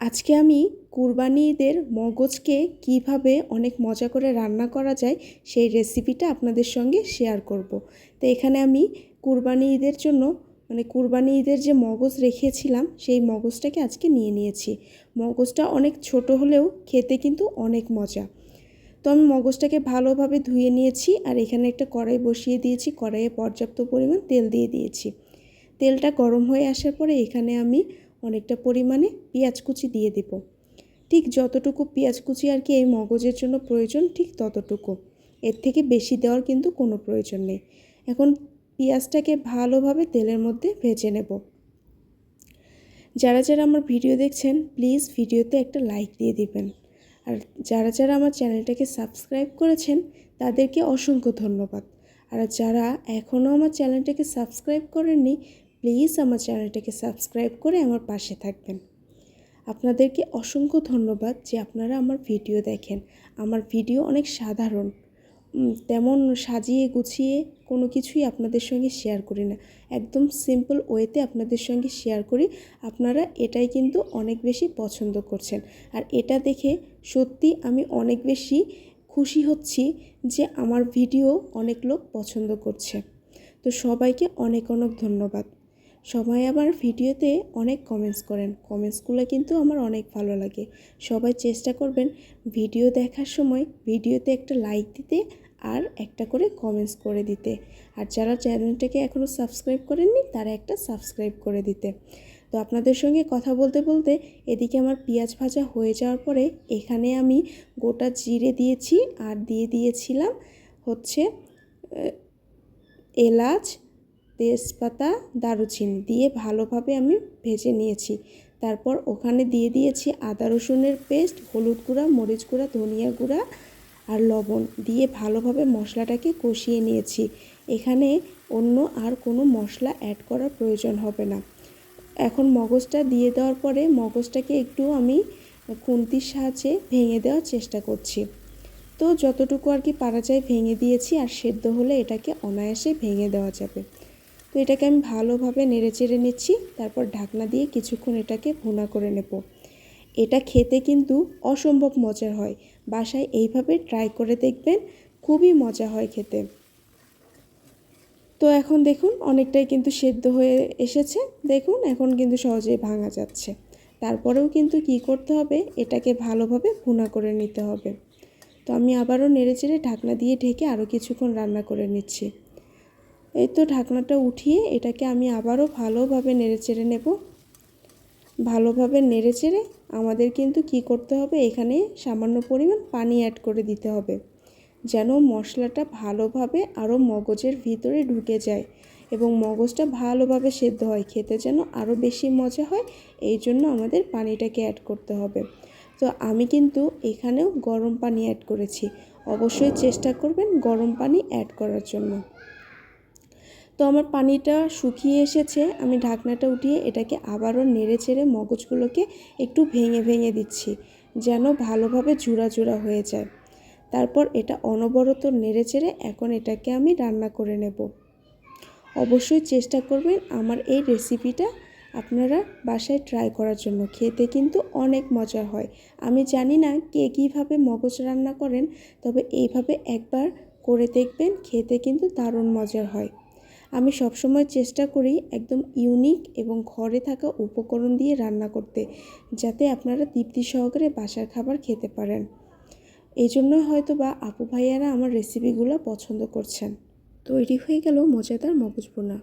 আজকে আমি কুরবানি ঈদের মগজকে কিভাবে অনেক মজা করে রান্না করা যায় সেই রেসিপিটা আপনাদের সঙ্গে শেয়ার করব। তো এখানে আমি কুরবানি ঈদের জন্য কুরবানি ঈদের যে মগজ রেখেছিলাম সেই মগজটাকে আজকে নিয়ে নিয়েছি। মগজটা অনেক ছোট হলেও খেতে কিন্তু অনেক মজা। তো আমি মগজটাকে ভালোভাবে ধুয়ে নিয়েছি আর এখানে একটা কড়াই বসিয়ে দিয়েছি। কড়াইয়ে পর্যাপ্ত পরিমাণ তেল দিয়ে দিয়েছি। তেলটা গরম হয়ে আসার পরে এখানে আমি অনেকটা পরিমাণে পেঁয়াজ কুচি দিয়ে দেব। ঠিক যতটুকু পেঁয়াজ কুচি আর কি এই মগজের জন্য প্রয়োজন ঠিক ততটুকু, এর থেকে বেশি দেওয়ার কিন্তু কোনো প্রয়োজন নেই। এখন পেঁয়াজটাকে ভালোভাবে তেলের মধ্যে ভেজে নেব। যারা যারা আমার ভিডিও দেখছেন প্লিজ ভিডিওতে একটা লাইক দিয়ে দিবেন। আর যারা যারা আমার চ্যানেলটাকে সাবস্ক্রাইব করেছেন তাদেরকে অসংখ্য ধন্যবাদ। আর যারা এখনও আমার চ্যানেলটাকে সাবস্ক্রাইব করেননি প্লিজ আমার চ্যানেলটাকে সাবস্ক্রাইব করে আমার পাশে থাকবেন। আপনাদেরকে অসংখ্য ধন্যবাদ যে আপনারা আমার ভিডিও দেখেন। আমার ভিডিও অনেক সাধারণ, তেমন সাজিয়ে গুছিয়ে কোনো কিছুই আপনাদের সঙ্গে শেয়ার করি না, একদম সিম্পল ওয়েতে আপনাদের সঙ্গে শেয়ার করি। আপনারা এটাই কিন্তু অনেক বেশি পছন্দ করছেন আর এটা দেখে সত্যি আমি অনেক বেশি খুশি হচ্ছি যে আমার ভিডিও অনেক লোক পছন্দ করছে। তো সবাইকে অনেক অনেক ধন্যবাদ। সবাই আবার ভিডিওতে অনেক কমেন্টস করেন, কমেন্টসগুলো কিন্তু আমার অনেক ভালো লাগে। সবাই চেষ্টা করবেন ভিডিও দেখার সময় ভিডিওতে একটা লাইক দিতে আর একটা করে কমেন্টস করে দিতে। আর যারা চ্যানেলটাকে এখনও সাবস্ক্রাইব করেননি তারা একটা সাবস্ক্রাইব করে দিতে। তো আপনাদের সঙ্গে কথা বলতে বলতে এদিকে আমার পেঁয়াজ ভাজা হয়ে যাওয়ার পরে এখানে আমি গোটা জিরে দিয়েছি আর দিয়ে দিয়েছিলাম হচ্ছে এলাচ, তেজপাতা, দারুচিনি দিয়ে ভালোভাবে আমি ভেজে নিয়েছি। তারপর ওখানে দিয়ে দিয়েছি আদা রসুনের পেস্ট, হলুদ গুঁড়া, মরিচ গুঁড়া, ধনিয়া গুঁড়া আর লবণ দিয়ে ভালোভাবে মশলাটাকে কষিয়ে নিয়েছি। এখানে অন্য আর কোনো মশলা অ্যাড করার প্রয়োজন হবে না। এখন মগজটা দিয়ে দেওয়ার পরে মগজটাকে একটু আমি খুন্তির সাহায্যে ভেঙে দেওয়ার চেষ্টা করছি। তো যতটুকু আর কি পারা যায় ভেঙে দিয়েছি আর সেদ্ধ হলে এটাকে অনায়াসে ভেঙে দেওয়া যাবে। তো এটাকে আমি ভালোভাবে নেড়েচেড়ে নিচ্ছি, তারপর ঢাকনা দিয়ে কিছুক্ষণ এটাকে ভুনা করে নেব। এটা খেতে কিন্তু অসম্ভব মজার হয়, বাসায় এইভাবে ট্রাই করে দেখবেন, খুবই মজা হয় খেতে। তো এখন দেখুন অনেকটাই কিন্তু সেদ্ধ হয়ে এসেছে, দেখুন এখন কিন্তু সহজেই ভাঙা যাচ্ছে। তারপরেও কিন্তু কি করতে হবে, এটাকে ভালোভাবে ভুনা করে নিতে হবে। তো আমি আবারও নেড়েচেড়ে ঢাকনা দিয়ে ঢেকে আরও কিছুক্ষণ রান্না করে নিচ্ছি। এই তো ঢাকনাটা উঠিয়ে এটাকে আমি আবারও ভালোভাবে নেড়েচেড়ে নেব। ভালোভাবে নেড়েচেড়ে আমাদের কিন্তু কি করতে হবে, এখানে সামান্য পরিমাণ পানি অ্যাড করে দিতে হবে যেন মশলাটা ভালোভাবে আরও মগজের ভিতরে ঢুকে যায় এবং মগজটা ভালোভাবে সেদ্ধ হয়, খেতে যেন আরও বেশি মজা হয়। এই জন্য আমাদের পানিটাকে অ্যাড করতে হবে। তো আমি কিন্তু এখানেও গরম পানি অ্যাড করেছি, অবশ্যই চেষ্টা করবেন গরম পানি অ্যাড করার জন্য। তো আমার পানিটা শুকিয়ে এসেছে, আমি ঢাকনাটা উঠিয়ে এটাকে আবারও নেড়েচেড়ে মগজগুলোকে একটু ভেঙে ভেঙে দিচ্ছি যেন ভালোভাবে ঝুরা ঝুরা হয়ে যায়। তারপর এটা অনবরত নেড়েচেড়ে এখন এটাকে আমি রান্না করে নেব। অবশ্যই চেষ্টা করবেন আমার এই রেসিপিটা আপনারা বাসায় ট্রাই করার জন্য, খেতে কিন্তু অনেক মজা হয়। আমি জানি না কে কীভাবে মগজ রান্না করেন, তবে এইভাবে একবার করে দেখবেন, খেতে কিন্তু দারুণ মজার হয়। আমি সবসময় চেষ্টা করি একদম ইউনিক এবং ঘরে থাকা উপকরণ দিয়ে রান্না করতে, যাতে আপনারা তৃপ্তি সহকারে বাসার খাবার খেতে পারেন। এই জন্যই হয়তো বা আপু ভাইয়ারা আমার রেসিপিগুলো পছন্দ করছেন। তৈরি হয়ে গেল মজাদার মগজ ভুনা।